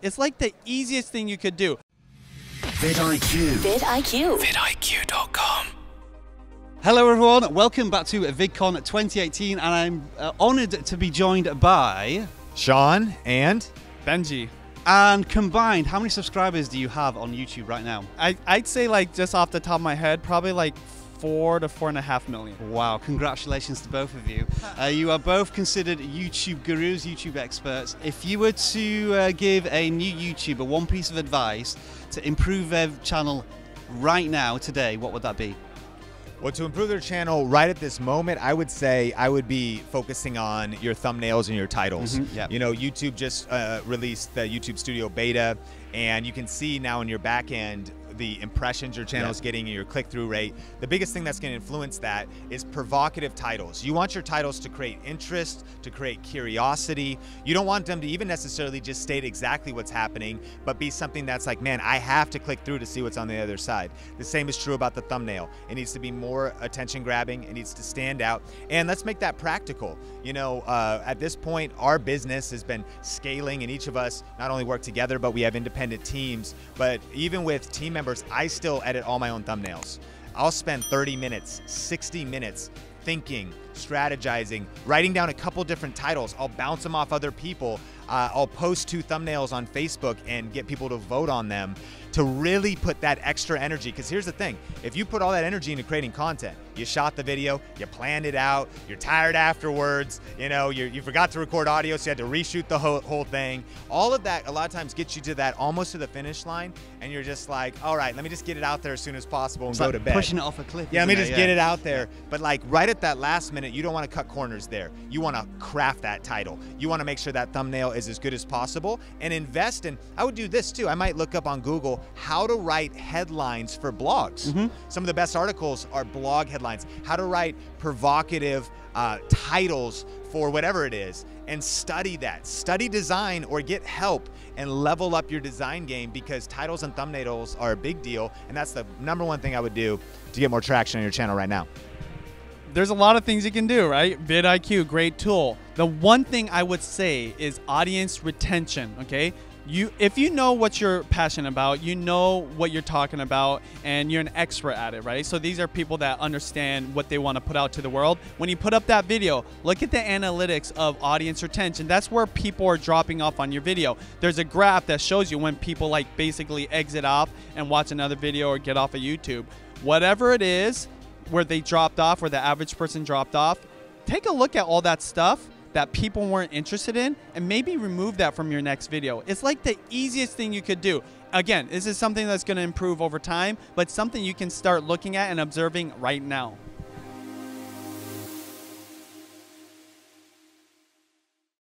It's like the easiest thing you could do. vidIQ. vidIQ. vidIQ.com. Hello everyone, welcome back to VidCon 2018, and I'm honored to be joined by Sean and Benji. And combined, how many subscribers do you have on YouTube right now? I'd say, like, just off the top of my head, probably like 4 to 4.5 million. Wow, congratulations to both of you. You are both considered YouTube gurus, YouTube experts. If you were to give a new YouTuber one piece of advice to improve their channel right now, today, what would that be? well, to improve their channel right at this moment, I would say I would be focusing on your thumbnails and your titles. Yep. You know, YouTube just released the YouTube Studio Beta, and you can see now in your back end the impressions your channel is getting and your click-through rate. The biggest thing that's going to influence that is provocative titles. You want your titles to create interest, to create curiosity. You don't want them to even necessarily just state exactly what's happening, but be something that's like, man, I have to click through to see what's on the other side. The same is true about the thumbnail. It needs to be more attention-grabbing. It needs to stand out. And let's make that practical. You know, at this point, our business has been scaling, and each of us not only work together, but we have independent teams. But even with team members, I still edit all my own thumbnails. I'll spend 30 minutes, 60 minutes thinking, strategizing, writing down a couple different titles. I'll bounce them off other people. I'll post 2 thumbnails on Facebook and get people to vote on them to really put that extra energy. Because here's the thing, if you put all that energy into creating content, you shot the video, you planned it out, you're tired afterwards, you know, you forgot to record audio, so you had to reshoot the whole thing. All of that a lot of times gets you to that, almost to the finish line, and you're just like, all right, let me just get it out there as soon as possible and go to bed. Pushing it off a cliff. Yeah, let me just get it out there. But like right at that last minute, you don't want to cut corners there. You want to craft that title. You want to make sure that thumbnail is as good as possible and invest in, I would do this too. I might look up on Google how to write headlines for blogs. Some of the best articles are blog headlines. How to write provocative titles for whatever it is, and study that. Study design or get help and level up your design game, because titles and thumbnails are a big deal, and that's the #1 thing I would do to get more traction on your channel right now. There's a lot of things you can do, right? vidIQ, great tool. The one thing I would say is audience retention, okay? If you know what you're passionate about, you know what you're talking about, and you're an expert at it, right? So these are people that understand what they want to put out to the world. When you put up that video, look at the analytics of audience retention. That's where people are dropping off on your video. There's a graph that shows you when people like basically exit off and watch another video or get off of YouTube. Whatever it is, where they dropped off, where the average person dropped off, take a look at all that stuff that people weren't interested in, and maybe remove that from your next video. It's like the easiest thing you could do. Again, this is something that's going to improve over time, but something you can start looking at and observing right now.